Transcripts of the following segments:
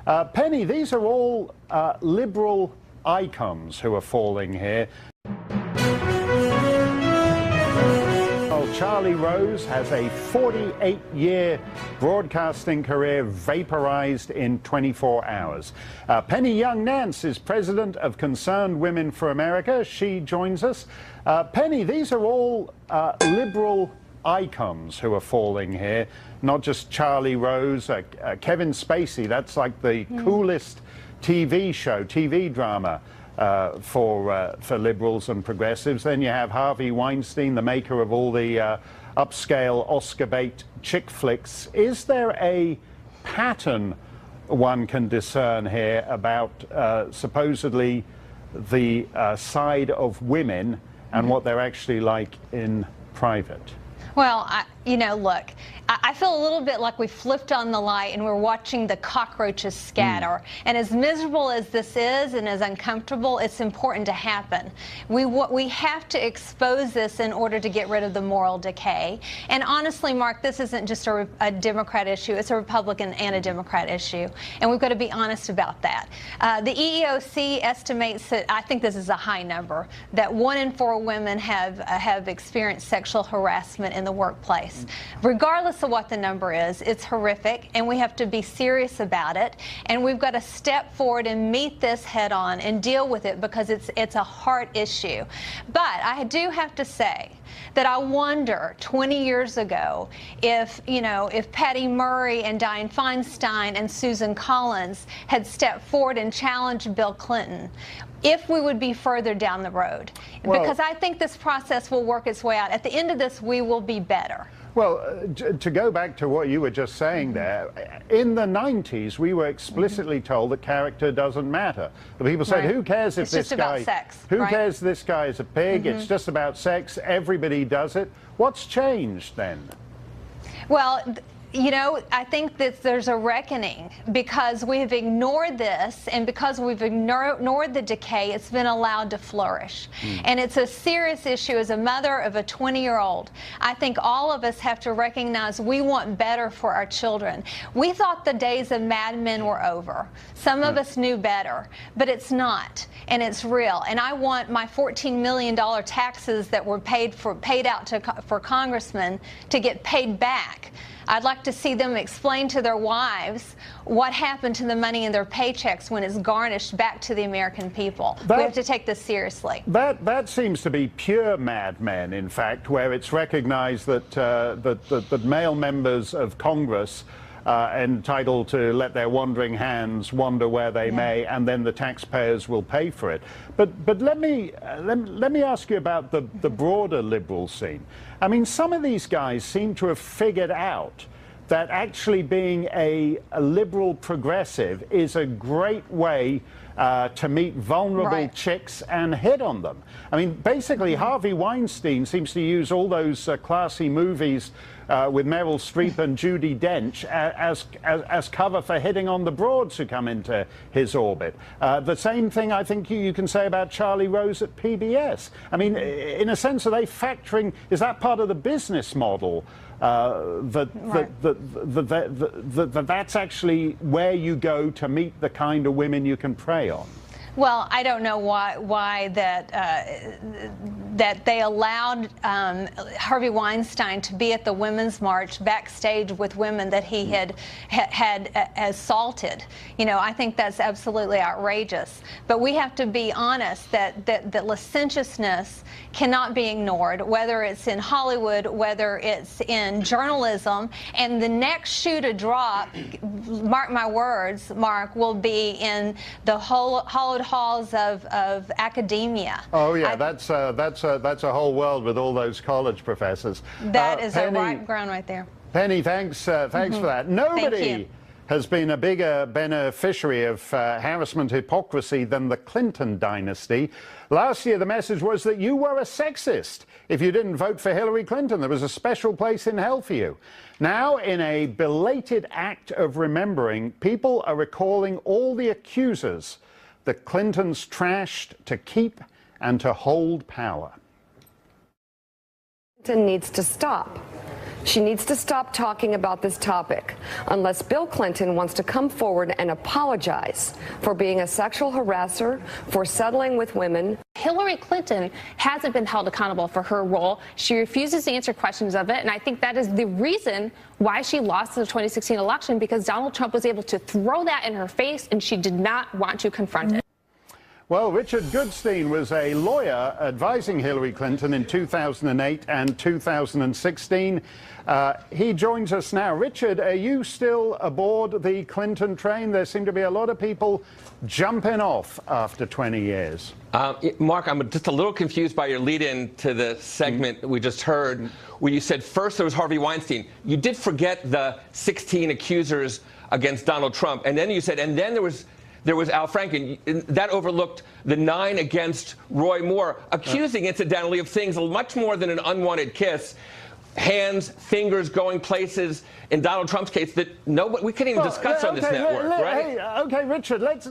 Penny, these are all liberal icons who are falling here. Well, Charlie Rose has a 48-year broadcasting career vaporized in 24 hours. Penny Young-Nance is president of Concerned Women for America. She joins us. Penny, these are all liberal icons who are falling here, not just Charlie Rose, Kevin Spacey. That's like the coolest TV drama for liberals and progressives. Then you have Harvey Weinstein, the maker of all the upscale Oscar bait chick flicks. Is there a pattern one can discern here about supposedly the side of women and what they're actually like in private? Well, look, I feel a little bit like we flipped on the light and we're watching the cockroaches scatter. And as miserable as this is and as uncomfortable, it's important to happen. We have to expose this in order to get rid of the moral decay. And honestly, Mark, this isn't just a Democrat issue. It's a Republican and a Democrat issue. And we've got to be honest about that. The EEOC estimates that, I think this is a high number, that 1 in 4 women have experienced sexual harassment in the workplace. Regardless of what the number is, it's horrific, and we have to be serious about it, and we've got to step forward and meet this head on and deal with it, because it's a heart issue. But I do have to say that I wonder 20 years ago if Patty Murray and Dianne Feinstein and Susan Collins had stepped forward and challenged Bill Clinton, if we would be further down the road. Well, because I think this process will work its way out. At the end of this, we will be better. Well, to go back to what you were just saying there, in the 90s, we were explicitly told that character doesn't matter. The people said, who cares if this guy... It's just about sex, who cares if this guy is a pig? It's just about sex. Everybody does it. What's changed then? Well, I think that there's a reckoning, because we've ignored this, and because we've ignored the decay, it's been allowed to flourish. And it's a serious issue. As a mother of a 20-year-old, I think all of us have to recognize we want better for our children. We thought the days of Mad Men were over. Some of us knew better, but it's not, and it's real. And I want my $14 million taxes that were paid out for congressmen to get paid back. I'd like to see them explain to their wives what happened to the money in their paychecks when it's garnished back to the American people. We have to take this seriously. That seems to be pure Mad Men, in fact, where it's recognized that that male members of Congress are entitled to let their wandering hands wander where they may, and then the taxpayers will pay for it. But let me ask you about the broader liberal scene. I mean, some of these guys seem to have figured out that actually being a liberal progressive is a great way to meet vulnerable chicks and hit on them. I mean, basically, Harvey Weinstein seems to use all those classy movies with Meryl Streep and Judi Dench as cover for hitting on the broads who come into his orbit. The same thing I think you can say about Charlie Rose at PBS. I mean, in a sense, are they factoring, is that part of the business model? That's actually where you go to meet the kind of women you can prey on. Well, I don't know why that they allowed Harvey Weinstein to be at the Women's March backstage with women that he had assaulted. I think that's absolutely outrageous. But we have to be honest that licentiousness cannot be ignored, whether it's in Hollywood, whether it's in journalism. And the next shoe to drop, mark my words, Mark, will be in the hollowed halls of academia. Oh yeah, that's a whole world with all those college professors. That is a ripe ground right there. Penny, thanks for that. Nobody has been a bigger beneficiary of harassment hypocrisy than the Clinton dynasty. Last year, the message was that you were a sexist if you didn't vote for Hillary Clinton. There was a special place in hell for you. Now, in a belated act of remembering, people are recalling all the accusers that Clintons trashed to keep and to hold power. Clinton needs to stop. She needs to stop talking about this topic unless Bill Clinton wants to come forward and apologize for being a sexual harasser, for settling with women. Hillary Clinton hasn't been held accountable for her role. She refuses to answer questions of it, and I think that is the reason why she lost the 2016 election, because Donald Trump was able to throw that in her face, and she did not want to confront it. Well, Richard Goodstein was a lawyer advising Hillary Clinton in 2008 and 2016. He joins us now. Richard, are you still aboard the Clinton train? There seem to be a lot of people jumping off after 20 years. Mark, I'm just a little confused by your lead-in to the segment we just heard, where you said first there was Harvey Weinstein. You did forget the 16 accusers against Donald Trump, and then you said, and then there was Al Franken. That overlooked the 9 against Roy Moore, accusing, incidentally, of things much more than an unwanted kiss. Hands, fingers going places in Donald Trump's case that we couldn't even discuss on this network, right? Hey, okay, Richard, let's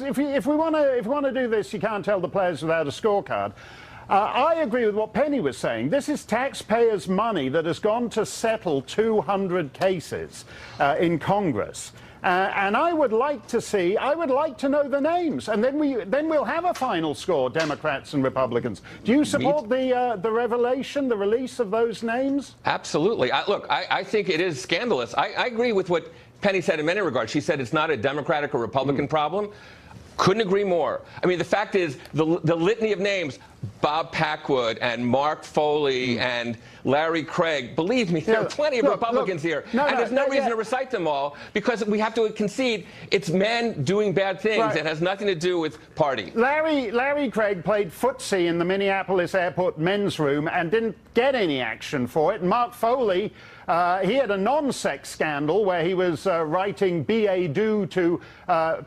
if we want to do this, you can't tell the players without a scorecard. I agree with what Penny was saying. This is taxpayers' money that has gone to settle 200 cases in Congress. And I would like to know the names, and then we'll have a final score, Democrats and Republicans. Do you support the revelation, the release of those names? Absolutely. I think it is scandalous. I agree with what Penny said in many regards. She said it's not a Democratic or Republican problem. Couldn't agree more. I mean, the fact is, the litany of names, Bob Packwood and Mark Foley and Larry Craig, believe me, there are plenty of Republicans here. And there's no reason to recite them all, because we have to concede it's men doing bad things. It has nothing to do with party. Larry Craig played footsie in the Minneapolis airport men's room and didn't get any action for it. Mark Foley, he had a non-sex scandal where he was writing billet-doux to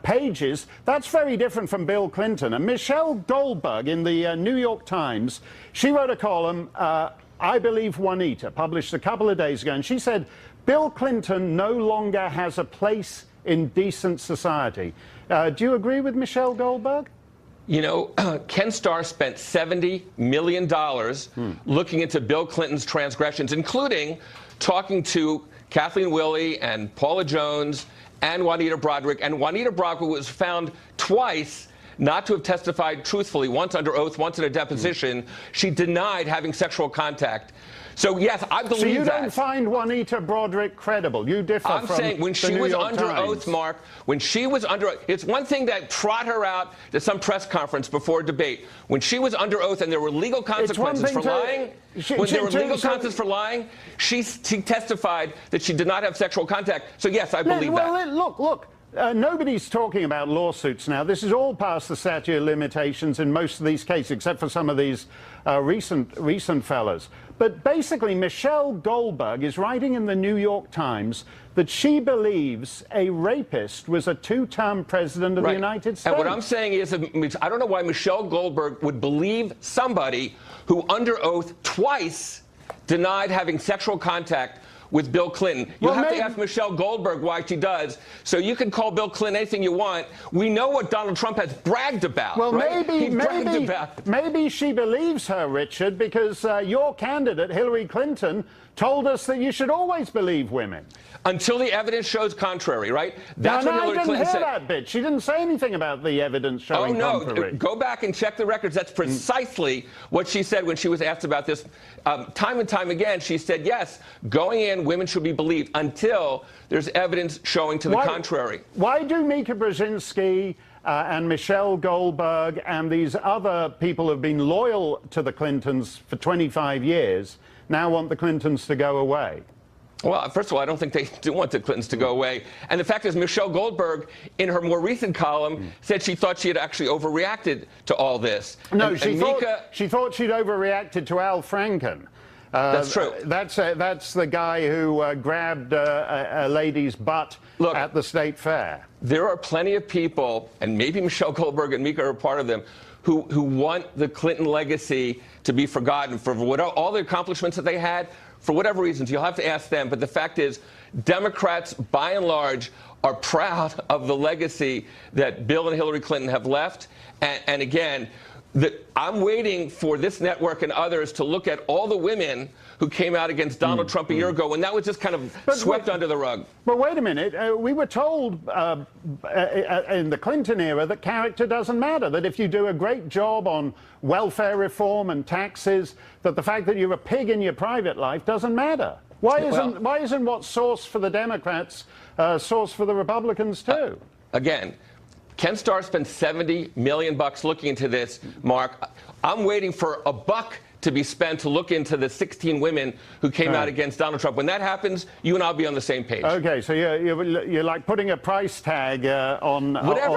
pages. That's very different from Bill Clinton. And Michelle Goldberg in the New York Times, she wrote a column, I Believe Juanita, published a couple of days ago, and she said, Bill Clinton no longer has a place in decent society. Do you agree with Michelle Goldberg? You know, Ken Starr spent $70 million looking into Bill Clinton's transgressions, including talking to Kathleen Willey and Paula Jones and Juanita Broaddrick. And Juanita Broaddrick was found twice not to have testified truthfully, once under oath, once in a deposition. She denied having sexual contact. So, yes, I believe that. So you don't find Juanita Broaddrick credible? You differ from the New York Times. I'm saying when she was under oath, Mark, when she was under oath, it's one thing to trot her out to some press conference before a debate. When she was under oath and there were legal consequences for lying, she testified that she did not have sexual contact. So, yes, I believe that. Look. Nobody's talking about lawsuits now. This is all past the statute of limitations in most of these cases, except for some of these recent fellas. But basically, Michelle Goldberg is writing in the New York Times that she believes a rapist was a 2-term president of the United States. And what I'm saying is, I don't know why Michelle Goldberg would believe somebody who, under oath, twice denied having sexual contact with Bill Clinton. You'll have to ask Michelle Goldberg why she does. So you can call Bill Clinton anything you want. We know what Donald Trump has bragged about. Well, maybe she believes her, Richard, because your candidate, Hillary Clinton, told us that you should always believe women. Until the evidence shows contrary, right? That's what Hillary Clinton said. I didn't hear that bit. She didn't say anything about the evidence showing contrary. Go back and check the records. That's precisely what she said when she was asked about this. Time and time again, she said, yes, going in, women should be believed until there's evidence showing to the contrary. Why do Mika Brzezinski and Michelle Goldberg and these other people who have been loyal to the Clintons for 25 years now want the Clintons to go away? Well, first of all, I don't think they do want the Clintons to go away. And the fact is, Michelle Goldberg, in her more recent column, said she thought she had actually overreacted to all this. No, she thought she'd overreacted to Al Franken. That's true. That's the guy who grabbed a lady's butt at the state fair. There are plenty of people, and maybe Michelle Goldberg and Mika are part of them, who want the Clinton legacy to be forgotten for all the accomplishments that they had. For whatever reasons, you'll have to ask them. But the fact is, Democrats, by and large, are proud of the legacy that Bill and Hillary Clinton have left. And again, I'm waiting for this network and others to look at all the women who came out against Donald Trump a year ago when that was just kind of swept under the rug. But wait a minute. We were told in the Clinton era that character doesn't matter, that if you do a great job on welfare reform and taxes, that the fact that you're a pig in your private life doesn't matter. Why isn't what's source for the Democrats source for the Republicans too? Again, Ken Starr spent $70 million looking into this, Mark. I'm waiting for a buck to be spent to look into the 16 women who came out against Donald Trump. When that happens, you and I'll be on the same page. Okay, so you're like putting a price tag on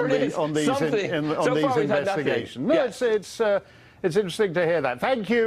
these investigations. No, yeah. it's interesting to hear that. Thank you.